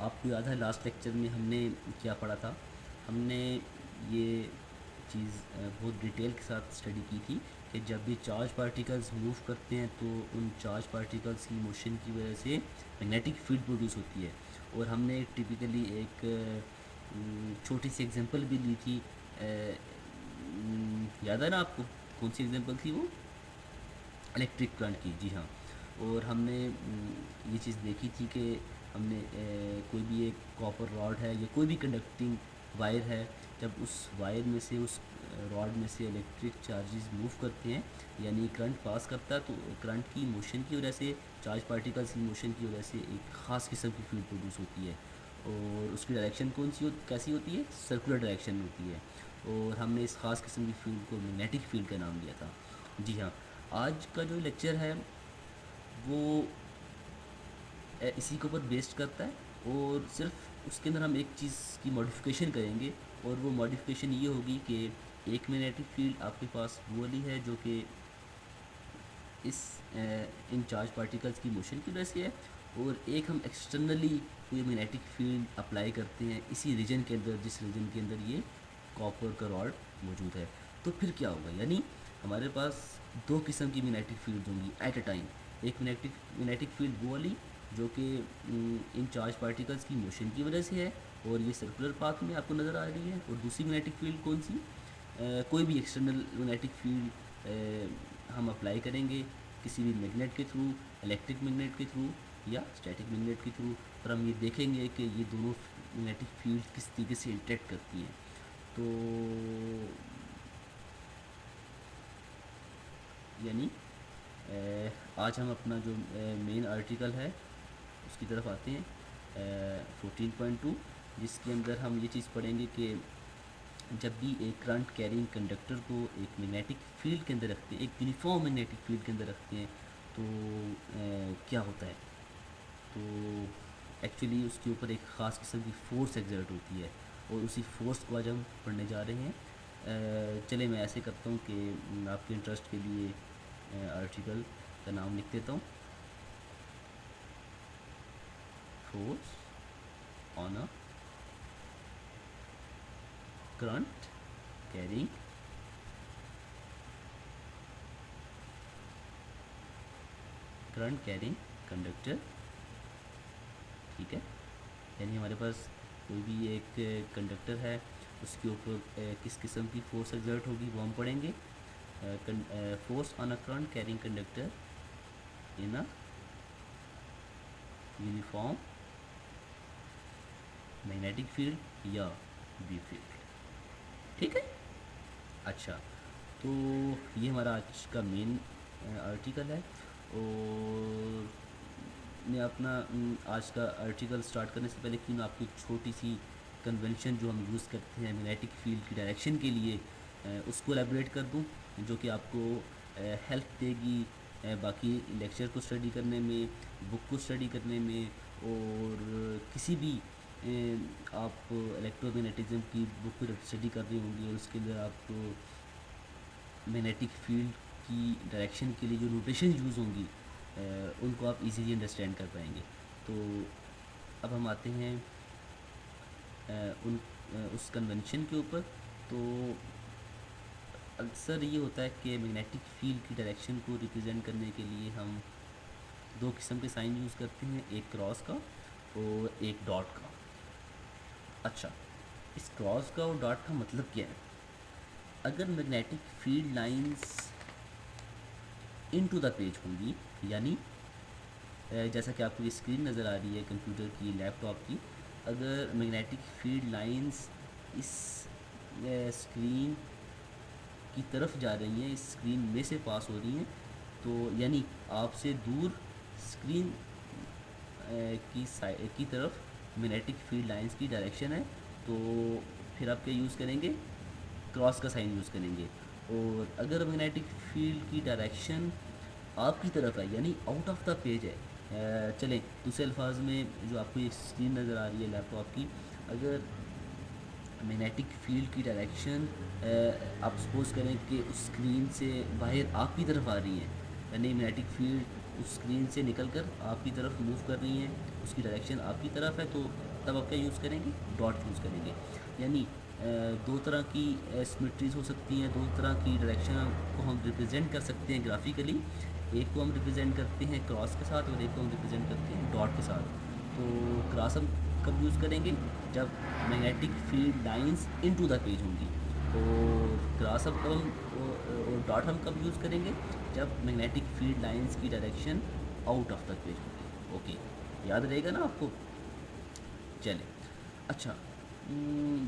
आपको याद है लास्ट लेक्चर में हमने क्या पढ़ा था? हमने ये चीज़ बहुत डिटेल के साथ स्टडी की थी कि जब भी चार्ज पार्टिकल्स मूव करते हैं तो उन चार्ज पार्टिकल्स की मोशन की वजह से मैग्नेटिक फील्ड प्रोड्यूस होती है। और हमने टिपिकली एक छोटी सी एग्जांपल भी ली थी। याद है ना आपको? कौन सी एग्जांपल थी वो? इलेक्ट्रिक करंट की, जी हाँ। और हमने ये चीज़ देखी थी कि हमने कोई भी एक कॉपर रॉड है या कोई भी कंडक्टिंग वायर है, जब उस वायर में से उस रॉड में से इलेक्ट्रिक चार्जेस मूव करते हैं, यानी करंट पास करता है, तो करंट की मोशन की वजह से, चार्ज पार्टिकल्स की मोशन की वजह से एक ख़ास किस्म की फील्ड प्रोड्यूस होती है। और उसकी डायरेक्शन कैसी होती है? सर्कुलर डायरेक्शन में होती है। और हमने इस ख़ास किस्म की फील्ड को मैग्नेटिक फील्ड का नाम दिया था। जी हाँ। आज का जो लेक्चर है वो इसी के ऊपर बेस्ड करता है, और सिर्फ उसके अंदर हम एक चीज़ की मॉडिफिकेशन करेंगे। और वो मॉडिफिकेशन ये होगी कि एक मैग्नेटिक फील्ड आपके पास वो वाली है जो कि इस इन चार्ज पार्टिकल्स की मोशन की वजह से है, और एक हम एक्सटर्नली कोई मैग्नेटिक फील्ड अप्लाई करते हैं इसी रीजन के अंदर, जिस रीजन के अंदर ये कॉपर का रॉड मौजूद है। तो फिर क्या होगा? यानी हमारे पास दो किस्म की मैग्नेटिक फील्ड होंगी एट अ टाइम। एक मैग्नेटिक फील्ड वो वाली जो कि इन चार्ज पार्टिकल्स की मोशन की वजह से है और ये सर्कुलर पाथ में आपको नज़र आ रही है। और दूसरी मैग्नेटिक फील्ड कौन सी? कोई भी एक्सटर्नल मैग्नेटिक फील्ड हम अप्लाई करेंगे किसी भी मैग्नेट के थ्रू, इलेक्ट्रिक मैग्नेट के थ्रू या स्टैटिक मैग्नेट के थ्रू, और हम ये देखेंगे कि ये दोनों मैग्नेटिक फील्ड किस तरीके से इंटरेक्ट करती हैं। तो यानी आज हम अपना जो मेन आर्टिकल है उसकी तरफ आते हैं, 14.2, जिसके अंदर हम ये चीज़ पढ़ेंगे कि जब भी एक करंट कैरिंग कंडक्टर को एक मैग्नेटिक फील्ड के अंदर रखते हैं, एक यूनिफॉर्म मैग्नेटिक फील्ड के अंदर रखते हैं, तो क्या होता है? तो एक्चुअली उसके ऊपर एक ख़ास किस्म की फ़ोर्स एग्जर्ट होती है, और उसी फोर्स को आज हम पढ़ने जा रहे हैं। चले मैं ऐसे करता हूँ कि आपके इंटरेस्ट के लिए आर्टिकल का नाम लिख देता हूँ, force on a current carrying conductor. ठीक है, यानी हमारे पास कोई भी एक कंडक्टर है, उसके ऊपर किस किस्म की फोर्स एग्जर्ट होगी वो हम पढ़ेंगे। Force on a current carrying conductor in a uniform magnetic field या बी फील्ड। ठीक है, अच्छा। तो ये हमारा आज का मेन आर्टिकल है। और मैं अपना आज का आर्टिकल स्टार्ट करने से पहले क्यों ना आपको एक छोटी सी कन्वेंशन जो हम यूज़ करते हैं मैग्नेटिक फील्ड की डायरेक्शन के लिए, उसको एलेबरेट कर दूं, जो कि आपको हेल्प देगी बाकी लेक्चर को स्टडी करने में, बुक को स्टडी करने में, और किसी भी आप इलेक्ट्रोमैग्नेटिज्म की बुक को जब स्टडी कर रही होंगी और उसके अंदर आपको मैग्नेटिक फील्ड की डायरेक्शन के लिए जो नोटेशन यूज़ होंगी उनको आप इजीली अंडरस्टैंड कर पाएंगे। तो अब हम आते हैं उस कन्वेंशन के ऊपर। तो अक्सर ये होता है कि मैग्नेटिक फील्ड की डायरेक्शन को रिप्रेजेंट करने के लिए हम दो किस्म के साइन यूज़ करते हैं, एक क्रॉस का और एक डॉट का। अच्छा, इस क्रॉस का और डॉट का मतलब क्या है? अगर magnetic field lines into the page होंगी, यानी जैसा कि आपको ये स्क्रीन नज़र आ रही है कंप्यूटर की, लैपटॉप की, अगर मैग्नेटिक फील्ड लाइंस इस स्क्रीन की तरफ जा रही हैं, इस स्क्रीन में से पास हो रही हैं, तो यानी आपसे दूर स्क्रीन की तरफ मैग्नेटिक फील्ड लाइंस की डायरेक्शन है, तो फिर आप क्या यूज़ करेंगे? क्रॉस का साइन यूज़ करेंगे। और अगर मैग्नेटिक फील्ड की डायरेक्शन आपकी तरफ है, यानी आउट ऑफ द पेज है, चलें दूसरे अल्फाज में, जो आपको ये स्क्रीन नज़र आ रही है लैपटॉप की, अगर मैग्नेटिक फील्ड की डायरेक्शन आप सपोज़ करें कि उस स्क्रीन से बाहर आपकी तरफ आ रही है, यानी मैग्नेटिक फील्ड उस स्क्रीन से निकल कर आपकी तरफ मूव कर रही हैं, उसकी डायरेक्शन आपकी तरफ है, तो तब आप क्या यूज़ करेंगे, डॉट यूज़ करेंगे। यानी दो तरह की सिमेट्रीज हो सकती हैं, दो तरह की डायरेक्शन को हम रिप्रेजेंट कर सकते हैं ग्राफिकली। एक को हम रिप्रेजेंट करते हैं क्रॉस के साथ और एक को हम रिप्रेजेंट करते हैं डॉट के साथ। तो क्रॉस हम कब यूज़ करेंगे, जब magnetic field lines into the page होंगी। और क्रॉस हम कब हम और डॉट हम कब यूज़ करेंगे, जब मैग्नेटिक फील्ड लाइंस की direction out of the page होगी। ओके, याद रहेगा ना आपको। चले, अच्छा,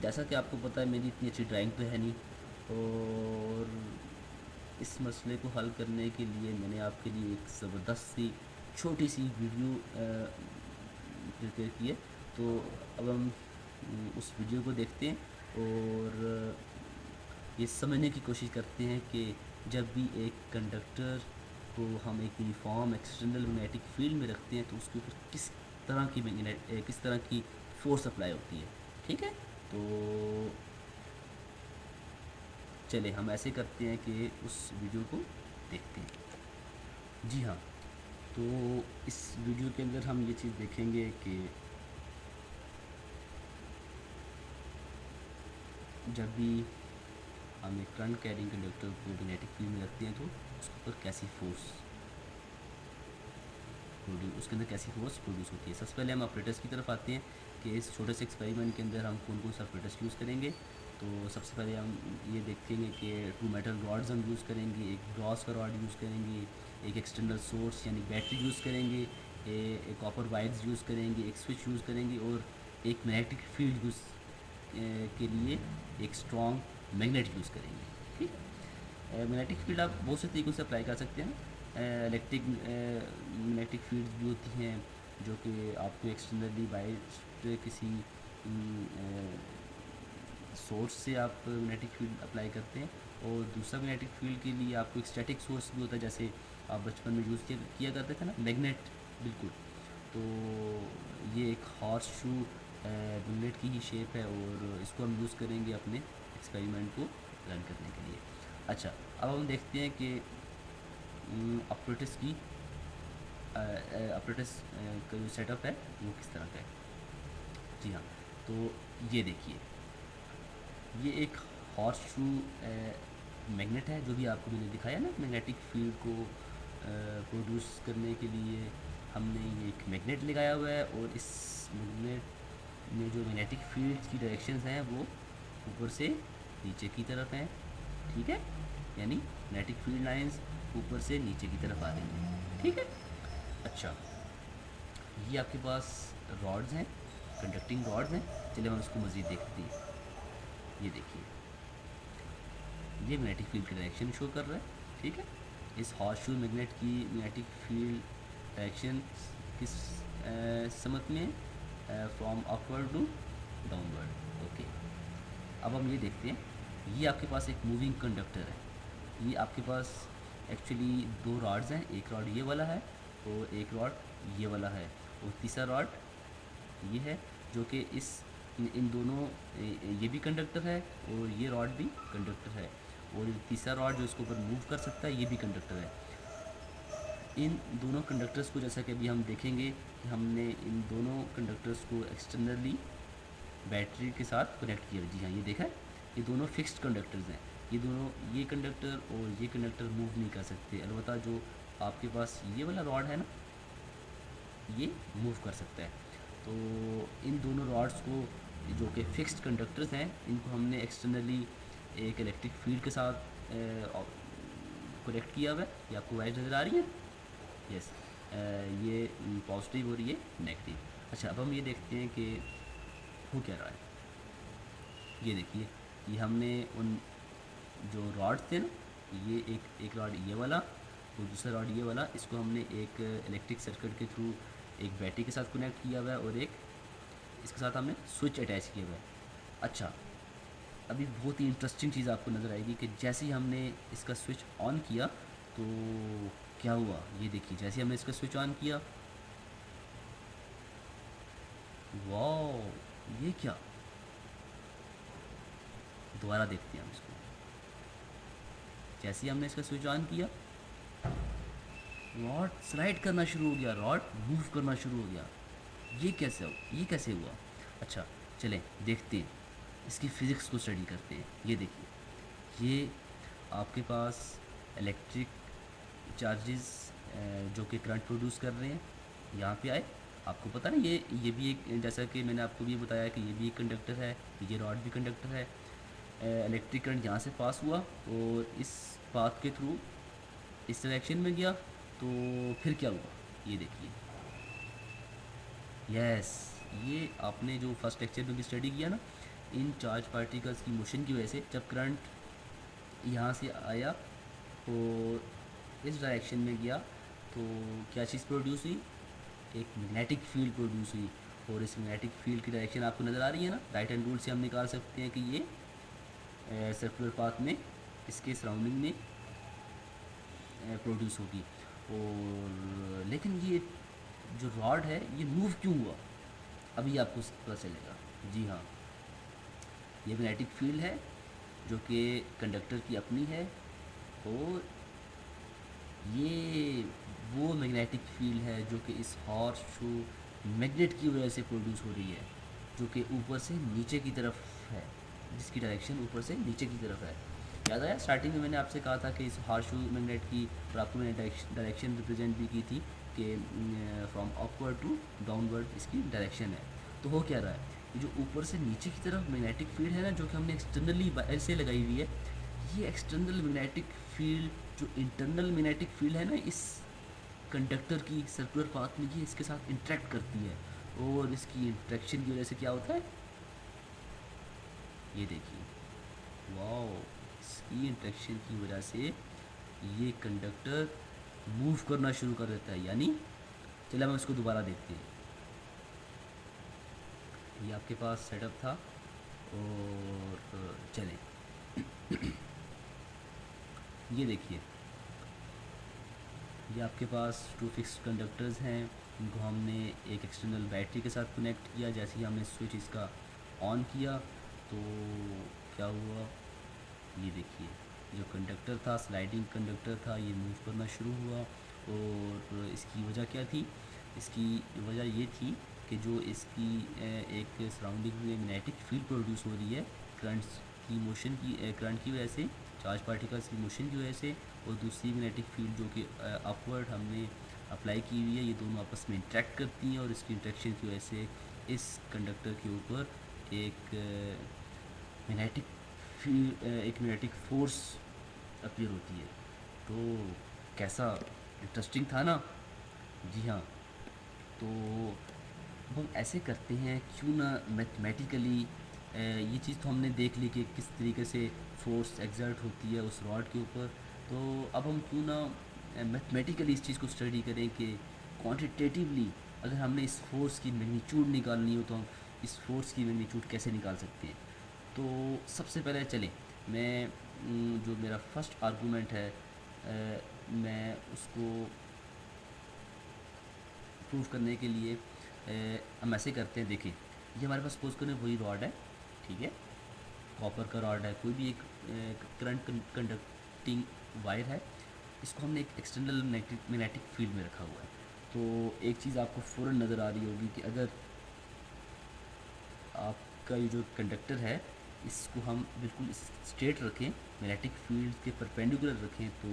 जैसा कि आपको पता है मेरी इतनी अच्छी ड्राइंग तो है नहीं, और इस मसले को हल करने के लिए मैंने आपके लिए एक ज़बरदस्त सी छोटी सी वीडियो प्रिपेयर की है। तो अब हम उस वीडियो को देखते हैं और ये समझने की कोशिश करते हैं कि जब भी एक कंडक्टर को हम एक यूनिफॉर्म एक्सटर्नल मैग्नेटिक फील्ड में रखते हैं तो उसके ऊपर किस तरह की फोर्स अप्लाई होती है। ठीक है, तो चले हम ऐसे करते हैं कि उस वीडियो को देखते हैं। जी हाँ, तो इस वीडियो के अंदर हम ये चीज़ देखेंगे कि जब भी हम एक करंट कैरिंग कंडक्टर को मैग्नेटिक फील्ड में रखते हैं तो उसके ऊपर कैसी फोर्स उसके अंदर कैसी फोर्स प्रोड्यूस होती है। सबसे पहले हम ऑपरेटर्स की तरफ आते हैं कि इस छोटे से एक्सपेरिमेंट के अंदर हम कौन कौन सा ऑपरेटर्स यूज़ करेंगे। तो सबसे पहले हम ये देखेंगे कि 2 मेटल रॉड्स हम यूज़ करेंगे, एक ग्रॉस का रॉड यूज़ करेंगे, एक एक्सटर्नल सोर्स यानी बैटरी यूज़ करेंगे, एक कॉपर वायर्स यूज़ करेंगे, एक स्विच यूज़ करेंगे और एक मैग्नेटिक फील्ड यूज़ के लिए एक स्ट्रॉन्ग मैग्नेट यूज़ करेंगे। ठीक है, मैग्नेटिक फील्ड आप बहुत से तरीक़ों से अप्लाई कर सकते हैं। इलेक्ट्रिक मैग्नेटिक फील्ड्स भी होती हैं जो कि आपको एक्सटर्नली बाय किसी सोर्स से आप मैग्नेटिक फील्ड अप्लाई करते हैं। और दूसरा मैग्नेटिक फील्ड के लिए आपको एक स्टैटिक सोर्स भी होता है, जैसे आप बचपन में यूज़ किया करते थे ना मैग्नेट, बिल्कुल। तो ये एक हॉर्स शू मैग्नेट की ही शेप है और इसको हम यूज़ करेंगे अपने एक्सपेरिमेंट को रन करने के लिए। अच्छा, अब हम देखते हैं कि ऑपरेटर्स की ऑपरेटर्स का जो सेटअप है वो किस तरह का है। जी हाँ, तो ये देखिए, ये एक हॉर्स शू मैग्नेट है जो भी आपको मैंने दिखाया ना, मैग्नेटिक फील्ड को प्रोड्यूस करने के लिए हमने ये एक मैग्नेट लगाया हुआ है और इस मैग्नेट में जो मैग्नेटिक फील्ड की डायरेक्शंस हैं वो ऊपर से नीचे की तरफ हैं। ठीक है, यानी मैग्नेटिक फील्ड लाइंस ऊपर से नीचे की तरफ आ रही हैं। ठीक है, अच्छा, ये आपके पास रॉड्स हैं, कंडक्टिंग रॉड्स हैं। चलिए हम इसको मज़ीद देखते हैं। ये देखिए, ये मैग्नेटिक फील्ड की डायरेक्शन शो कर रहा है। ठीक है, इस हॉर्स शू मैग्नेट की मैग्नेटिक फील्ड डायरेक्शन किस समत में, from upward to downward. Okay, अब हम ये देखते हैं, ये आपके पास एक मूविंग कंडक्टर है। ये आपके पास एक्चुअली दो रॉड्स हैं, एक रॉड ये वाला है और एक रॉड ये वाला है और तीसरा रॉड ये है जो कि इन दोनों ये भी कंडक्टर है और ये रॉड भी कंडक्टर है और तीसरा रॉड जो इसको ऊपर मूव कर सकता है ये भी कंडक्टर है। इन दोनों कंडक्टर्स को जैसा कि अभी हम देखेंगे कि हमने इन दोनों कंडक्टर्स को एक्सटर्नली बैटरी के साथ कनेक्ट किया। जी हाँ, ये देखा है, ये दोनों फिक्स्ड कंडक्टर्स हैं। ये दोनों, ये कंडक्टर और ये कंडक्टर मूव नहीं कर सकते, अलबत्ता जो आपके पास ये वाला रॉड है ना, ये मूव कर सकता है। तो इन दोनों रॉड्स को जो कि फिक्स्ड कंडक्टर्स हैं, इनको हमने एक्सटर्नली एक इलेक्ट्रिक फील्ड के साथ कनेक्ट किया हुआ है। ये आपको वाइट नज़र आ रही है, यस, ये पॉजिटिव और ये नेगेटिव। अच्छा, अब हम ये देखते हैं कि हो क्या रहा है। ये देखिए, ये हमने उन जो रॉड थे ना, ये एक रॉड ये वाला और दूसरा रॉड ये वाला, इसको हमने एक इलेक्ट्रिक सर्किट के थ्रू एक बैटरी के साथ कनेक्ट किया हुआ है और एक इसके साथ हमने स्विच अटैच किया हुआ है। अच्छा, अभी बहुत ही इंटरेस्टिंग चीज़ आपको नज़र आएगी कि जैसे ही हमने इसका स्विच ऑन किया तो क्या हुआ। ये देखिए, जैसे हमने इसका स्विच ऑन किया, वाह, ये क्या, दोबारा देखते हैं हम इसको। जैसे ही हमने इसका स्विच ऑन किया, रॉड स्लाइड करना शुरू हो गया, रॉड मूव करना शुरू हो गया। ये कैसे हुआ। अच्छा, चलें देखते हैं, इसकी फ़िज़िक्स को स्टडी करते हैं। ये देखिए, ये आपके पास इलेक्ट्रिक चार्जेस जो कि करंट प्रोड्यूस कर रहे हैं, यहाँ पे आए। आपको पता ना, ये भी एक, जैसा कि मैंने आपको भी बताया कि ये भी एक कंडक्टर है, ये रॉड भी कंडक्टर है। इलेक्ट्रिक करंट यहाँ से पास हुआ और इस पाथ के थ्रू इस डायरेक्शन में गया, तो फिर क्या हुआ ये देखिए। यस, ये आपने जो फर्स्ट लेक्चर में भी स्टडी किया ना, इन चार्ज पार्टिकल्स की मोशन की वजह से जब करंट यहाँ से आया और इस डायरेक्शन में गया, तो क्या चीज़ प्रोड्यूस हुई, एक मैग्नेटिक फील्ड प्रोड्यूस हुई। और इस मैग्नेटिक फील्ड की डायरेक्शन आपको नज़र आ रही है ना, राइट हैंड रूल से हम निकाल सकते हैं कि ये सर्कुलर पाथ में इसके सराउंडिंग में प्रोड्यूस होगी। और लेकिन ये जो रॉड है ये मूव क्यों हुआ, अभी आपको पता चलेगा। जी हाँ, ये मैग्नेटिक फील्ड है जो कि कंडक्टर की अपनी है, और ये वो मैग्नेटिक फील्ड है जो कि इस हॉर्स शू मैग्नेट की वजह से प्रोड्यूस हो रही है, जो कि ऊपर से नीचे की तरफ है, जिसकी डायरेक्शन ऊपर से नीचे की तरफ है। याद आया, स्टार्टिंग में मैंने आपसे कहा था कि इस हॉर्स शू मैग्नेट की, और आपको मैंने डायरेक्शन रिप्रेजेंट भी की थी कि फ्रॉम अपवर्ड टू डाउनवर्ड इसकी डायरेक्शन है। तो हो क्या रहा है, ये जो ऊपर से नीचे की तरफ मैग्नेटिक फील्ड है ना, जो कि हमने एक्सटर्नली ऐसे लगाई हुई है, ये एक्सटर्नल मैग्नेटिक फील्ड जो इंटरनल मैग्नेटिक फील्ड है ना इस कंडक्टर की सर्कुलर पाथ में, ये इसके साथ इंटरेक्ट करती है। और इसकी इंटरेक्शन की वजह से क्या होता है, ये देखिए, वाओ, इसकी इंटरेक्शन की वजह से ये कंडक्टर मूव करना शुरू कर देता है। यानी चलिए हम इसको दोबारा देखते हैं। ये आपके पास सेटअप था, और चलें ये देखिए, ये आपके पास टू फिक्स कंडक्टर्स हैं, इनको हमने एक एक्सटर्नल बैटरी के साथ कनेक्ट किया। जैसे ही हमने स्विच इसका ऑन किया, तो क्या हुआ, ये देखिए, जो कंडक्टर था, स्लाइडिंग कंडक्टर था, ये मूव करना शुरू हुआ। और इसकी वजह क्या थी, इसकी वजह ये थी कि जो इसकी एक सराउंडिंग में मैग्नेटिक फील्ड प्रोड्यूस हो रही है करंट्स की मोशन की, करंट की वजह से, चार्ज पार्टिकल्स की मोशन की वजह से, और दूसरी मैग्नेटिक फील्ड जो कि अपवर्ड हमने अप्लाई की हुई है, ये दोनों आपस में इंटरेक्ट करती हैं। और इसकी इंटरेक्शन की वजह से इस कंडक्टर के ऊपर एक मैग्नेटिक फील्ड, एक मैग्नेटिक फोर्स अपीयर होती है। तो कैसा इंटरेस्टिंग था ना। जी हाँ, तो अब हम ऐसे करते हैं, क्यों ना मैथमेटिकली, ये चीज़ तो हमने देख ली कि किस तरीके से फोर्स एग्जर्ट होती है उस रॉड के ऊपर। तो अब हम क्यों ना मैथमेटिकली इस चीज़ को स्टडी करें कि क्वांटिटेटिवली अगर हमने इस फोर्स की मैग्नीट्यूड निकालनी हो, तो हम इस फोर्स की मैग्नीट्यूड कैसे निकाल सकते हैं। तो सबसे पहले चलें, मैं जो मेरा फर्स्ट आर्गूमेंट है, मैं उसको प्रूव करने के लिए हम ऐसे करते हैं। देखिए, ये हमारे पास सपोज करें वही रॉड है, ठीक है, कॉपर का रॉड है, कोई भी एक करंट कंडक्टिंग वायर है, इसको हमने एक एक्सटर्नल मैग्नेटिक फील्ड में रखा हुआ है। तो एक चीज़ आपको फ़ौरन नज़र आ रही होगी कि अगर आपका ये जो कंडक्टर है, इसको हम बिल्कुल स्ट्रेट रखें, मैग्नेटिक फील्ड के परपेंडिकुलर रखें, तो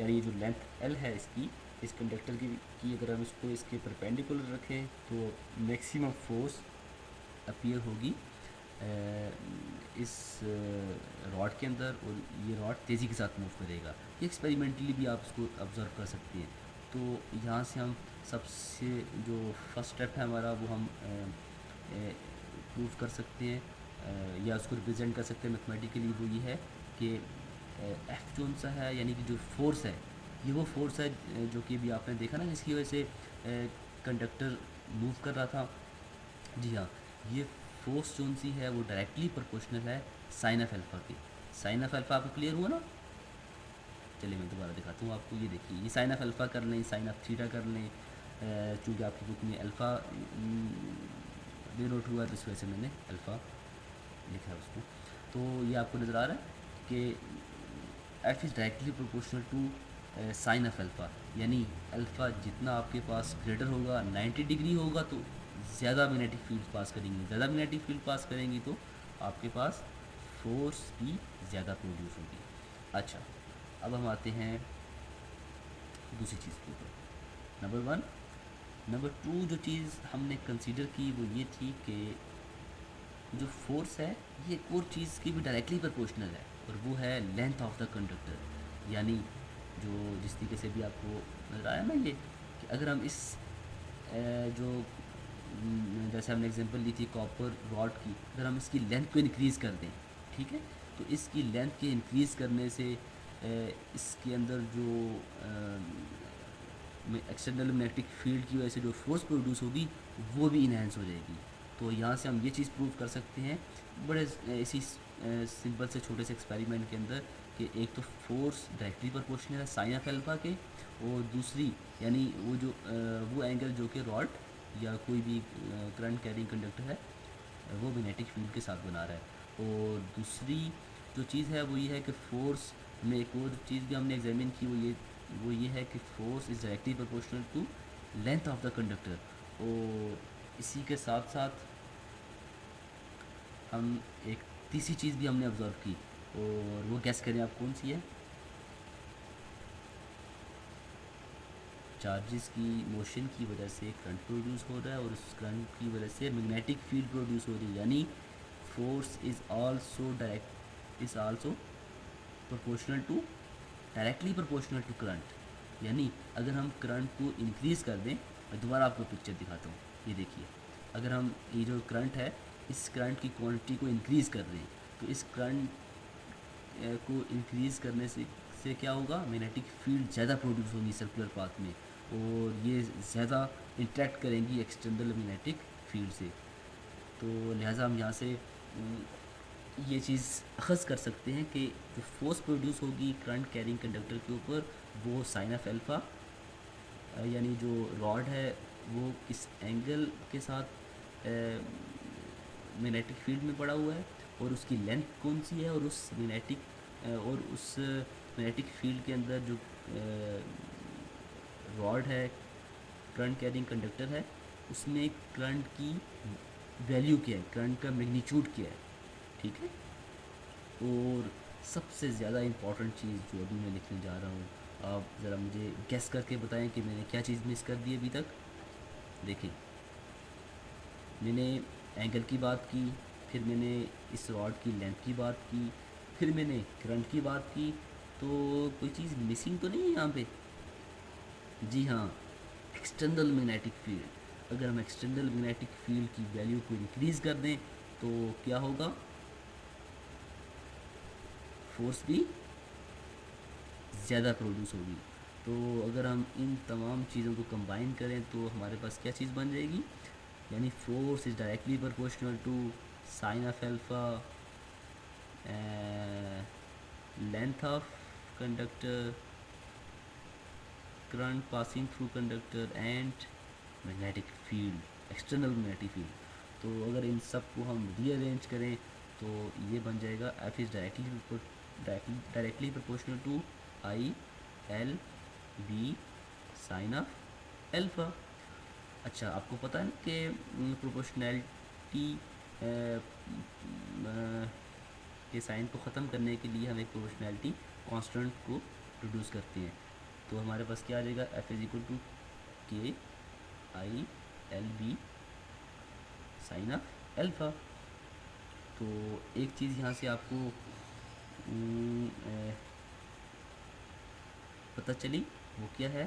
यानी ये जो लेंथ एल है इसकी, इस कंडक्टर की अगर हम इसको इसके परपेंडिकुलर रखें, तो मैक्सिमम फोर्स अपीयर होगी इस रॉड के अंदर, और ये रॉड तेज़ी के साथ मूव करेगा। ये एक्सपेरिमेंटली भी आप इसको ऑब्ज़र्व कर सकते हैं। तो यहाँ से हम सबसे जो फर्स्ट स्टेप है हमारा, वो हम प्रूव कर सकते हैं, या उसको रिप्रेजेंट कर सकते हैं मैथमेटिकली। वो ये है कि एफ जोन सा है, यानी कि जो फोर्स है, ये वो फोर्स है जो कि भी आपने देखा ना, जिसकी वजह से कंडक्टर मूव कर रहा था। जी हाँ, ये फोर्स जोन सी है वो डायरेक्टली प्रोपोर्शनल है साइन ऑफ अल्फ़ा के। साइन ऑफ अल्फ़ा आपको क्लियर हुआ ना। चलिए मैं दोबारा दिखाता हूँ आपको। ये देखिए, ये साइन ऑफ अल्फ़ा कर लें, साइन ऑफ थीटा कर लें, चूँकि आपकी बुक में अल्फ़ा डिनोट हुआ, तो इस वजह से मैंने अल्फ़ा लिखा है उसको। तो ये आपको नज़र आ रहा है कि F is directly proportional to sine of alpha, यानी अल्फ़ा जितना आपके पास ग्रेटर होगा, 90 डिग्री होगा, तो ज़्यादा मैग्नेटिक फील्ड पास करेंगी, ज़्यादा मैग्नेटिक फील्ड पास करेंगी तो आपके पास फोर्स भी ज़्यादा प्रोड्यूस होगी। अच्छा, अब हम आते हैं दूसरी चीज़ के ऊपर। Number one. नंबर टू जो चीज़ हमने कंसीडर की वो ये थी कि जो फोर्स है ये एक और चीज़ की भी डायरेक्टली प्रोपोर्शनल है, और वो है लेंथ ऑफ द कंडक्टर। यानी जो जिस तरीके से भी आपको नजर आया ना, ये कि अगर हम इस जो जैसे हमने एग्जांपल ली थी कॉपर रॉड की, अगर हम इसकी लेंथ को इंक्रीज़ कर दें, ठीक है, तो इसकी लेंथ के इंक्रीज़ करने से इसके अंदर जो एक्सटर्नल मैग्नेटिक फील्ड की वजह से जो फोर्स प्रोड्यूस होगी वो भी इन्हेंस हो जाएगी। तो यहाँ से हम ये चीज़ प्रूव कर सकते हैं बड़े इसी सिंपल से छोटे से एक्सपेरिमेंट के अंदर, कि एक तो फोर्स डायरेक्टली प्रोपोर्शनल है साइन ऑफ एल्फा के, और दूसरी यानी वो जो वो एंगल जो कि रॉड या कोई भी करंट कैरिंग कंडक्टर है वो मैग्नेटिक फील्ड के साथ बना रहा है। और दूसरी जो चीज़ है वो ये है कि फोर्स में एक और चीज़ भी हमने एग्जामिन की, वो ये है कि force is directly proportional to length of the conductor. और इसी के साथ साथ हम एक तीसरी चीज़ भी हमने ऑब्ज़र्व की, और वो गैस करें आप कौन सी है। चार्जेस की मोशन की वजह से करंट प्रोड्यूस हो रहा है, और उस करंट की वजह से मैग्नेटिक फील्ड प्रोड्यूस हो रही है, यानी force is also proportional to directly proportional to current. यानी अगर हम करंट को इंक्रीज़ कर दें, मैं दोबारा आपको पिक्चर दिखाता हूँ, ये देखिए, अगर हम ये जो करंट है इस करंट की क्वांटिटी को इंक्रीज़ कर दें, तो इस करंट को इंक्रीज़ करने से क्या होगा, मैग्नेटिक फील्ड ज़्यादा प्रोड्यूस होगी सर्कुलर पाथ में, और ये ज़्यादा इंटरेक्ट करेंगी एक्सटर्नल मैग्नेटिक फील्ड से। तो लिहाजा हम यहाँ से ये चीज़ अखज़ कर सकते हैं कि जो फोर्स प्रोड्यूस होगी करंट कैरिंग कंडक्टर के ऊपर वो साइन ऑफ एल्फ़ा, यानी जो रॉड है वो किस एंगल के साथ मैग्नेटिक फील्ड में पड़ा हुआ है, और उसकी लेंथ कौन सी है, और उस मैग्नेटिक फील्ड के अंदर जो रॉड है करंट कैरिंग कंडक्टर है उसमें करंट की वैल्यू क्या है, करंट का मैग्नीट्यूड क्या है, ठीक है। और सबसे ज़्यादा इम्पॉर्टेंट चीज़ जो अभी मैं लिखने जा रहा हूँ, आप ज़रा मुझे गेस करके बताएं कि मैंने क्या चीज़ मिस कर दी अभी तक। देखें, मैंने एंगल की बात की, फिर मैंने इस रॉड की लेंथ की बात की, फिर मैंने करंट की बात की, तो कोई चीज़ मिसिंग तो नहीं है यहाँ पे। जी हाँ, एक्सटर्नल मैग्नेटिक फील्ड। अगर हम एक्सटर्नल मैग्नेटिक फील्ड की वैल्यू को इंक्रीज़ कर दें तो क्या होगा, फोर्स भी ज़्यादा प्रोड्यूस होगी। तो अगर हम इन तमाम चीज़ों को कंबाइन करें तो हमारे पास क्या चीज़ बन जाएगी, यानी force is directly proportional to sine of alpha, length of conductor, current passing through conductor, and magnetic field, external magnetic field. तो अगर इन सब को हम रीअरेंज करें तो ये बन जाएगा F is directly proportional to I L B sine of alpha. अच्छा, आपको पता है ना कि प्रोपोर्शनैलिटी के साइन को ख़त्म करने के लिए हम एक प्रोपोर्शनैलिटी कांस्टेंट को प्रोड्यूस करते हैं। तो हमारे पास क्या आ जाएगा, F is equal to K I L B sine of alpha. तो एक चीज़ यहाँ से आपको पता चली, वो क्या है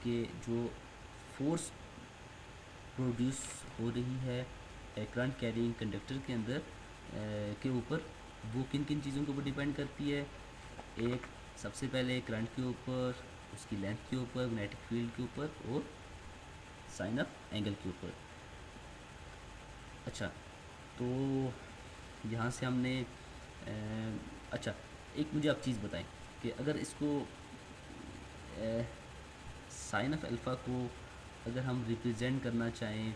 कि जो फोर्स प्रोड्यूस हो रही है करंट कैरिंग कंडक्टर के अंदर के ऊपर, वो किन किन चीज़ों के ऊपर डिपेंड करती है। एक, सबसे पहले करंट के ऊपर, उसकी लेंथ के ऊपर, मैग्नेटिक फील्ड के ऊपर, और साइन ऑफ एंगल के ऊपर। अच्छा, तो यहाँ से हमने अच्छा, एक मुझे आप चीज़ बताएं कि अगर इसको साइन ऑफ अल्फ़ा को अगर हम रिप्रेजेंट करना चाहें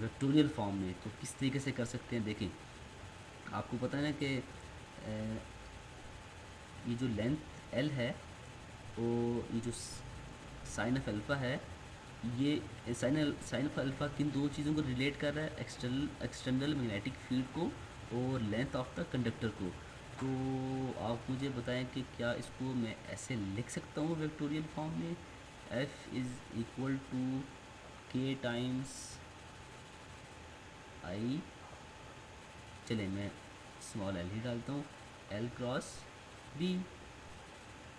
वेक्टोरियल फॉर्म में तो किस तरीके से कर सकते हैं। देखें, आपको पता है ना कि ये जो लेंथ एल है, वो ये जो साइन ऑफ अल्फ़ा है ये साइन ऑफ अल्फ़ा किन दो चीज़ों को रिलेट कर रहा है, एक्सटर्नल मैग्नेटिक फील्ड को और लेंथ ऑफ द कंडक्टर को। तो आप मुझे बताएं कि क्या इसको मैं ऐसे लिख सकता हूँ वेक्टोरियल फॉर्म में, एफ इज़ इक्वल टू के टाइम्स आई, चले मैं स्मॉल एल ही डालता हूँ, एल क्रॉस बी,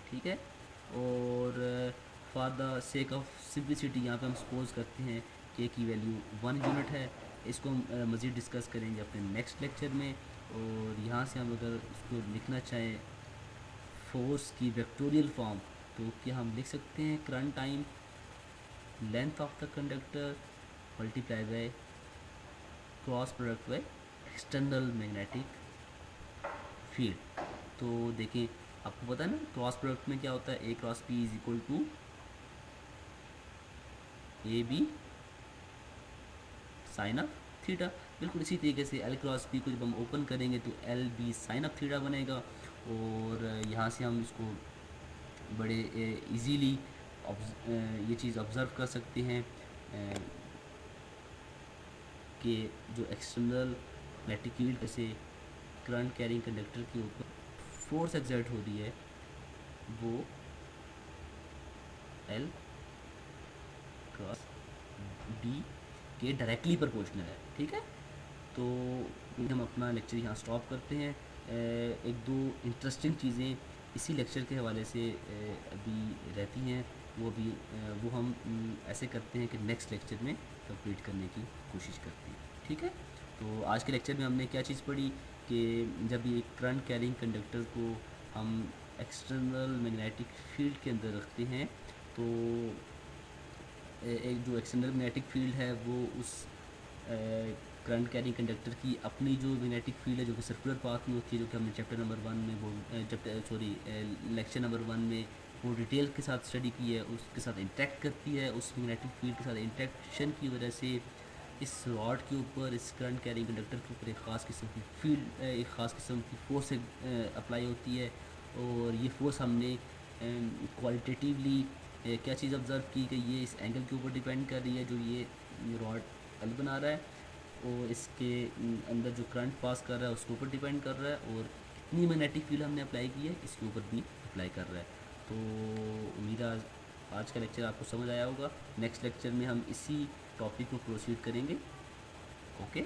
ठीक है। और for the sake of simplicity यहाँ पे हम सपोज करते हैं के की वैल्यू 1 यूनिट है। इसको हम मज़ीद डिस्कस करेंगे अपने नेक्स्ट लेक्चर में। और यहाँ से हम अगर इसको लिखना चाहें फोर्स की वेक्टोरियल फॉर्म, तो क्या हम लिख सकते हैं current time length of the conductor multiply by cross product by external magnetic field. तो देखिए आपको पता है ना क्रॉस प्रोडक्ट में क्या होता है, A cross B is equal to A B sine of theta. बिल्कुल इसी तरीके से एल क्रॉस बी को जब हम ओपन करेंगे तो L B sine of theta बनेगा। और यहाँ से हम इसको बड़े इजीली ये चीज़ ऑब्ज़र्व कर सकते हैं कि जो एक्सटर्नल मैग्नेटिक फील्ड से करंट कैरिंग कंडक्टर के ऊपर फोर्स एक्सर्ट हो रही है वो एल क्रॉस बी के डायरेक्टली प्रोपोर्शनल है, ठीक है। तो हम अपना लेक्चर यहाँ स्टॉप करते हैं। एक दो इंटरेस्टिंग चीज़ें इसी लेक्चर के हवाले से अभी रहती हैं, वो हम ऐसे करते हैं कि नेक्स्ट लेक्चर में कंप्लीट करने की कोशिश करते हैं, ठीक है। तो आज के लेक्चर में हमने क्या चीज़ पढ़ी कि जब ये करंट कैरिंग कंडक्टर को हम एक्सटर्नल मैग्नेटिक फील्ड के अंदर रखते हैं तो एक जो एक्सटर्नल मैग्नेटिक फील्ड है वो उस करंट कैरिंग कंडक्टर की अपनी जो मैग्नेटिक फील्ड है जो कि सर्कुलर पाथ में होती है, जो कि हमने चैप्टर नंबर 1 में वो लेक्चर नंबर 1 में वो डिटेल के साथ स्टडी की है, उसके साथ इंटरेक्ट करती है। उस मैग्नेटिक फील्ड के साथ इंटरेक्शन की वजह से इस रॉड के ऊपर, इस करंट कैरिंग कंडक्टर के ऊपर एक ख़ास किस्म की फील्ड, एक ख़ास किस्म की फोर्स अप्लाई होती है। और ये फोर्स हमने क्वालिटेटिवली क्या चीज़ ऑब्ज़र्व की कि ये इस एंगल के ऊपर डिपेंड कर रही है जो ये रॉड एल बना रहा है, और इसके अंदर जो करंट पास कर रहा है उसके ऊपर डिपेंड कर रहा है, और कितनी मैग्नेटिक फील्ड हमने अप्लाई की है इसके ऊपर भी अप्लाई कर रहा है। तो उम्मीद है आज का लेक्चर आपको समझ आया होगा। नेक्स्ट लेक्चर में हम इसी टॉपिक को प्रोसीड करेंगे। ओके।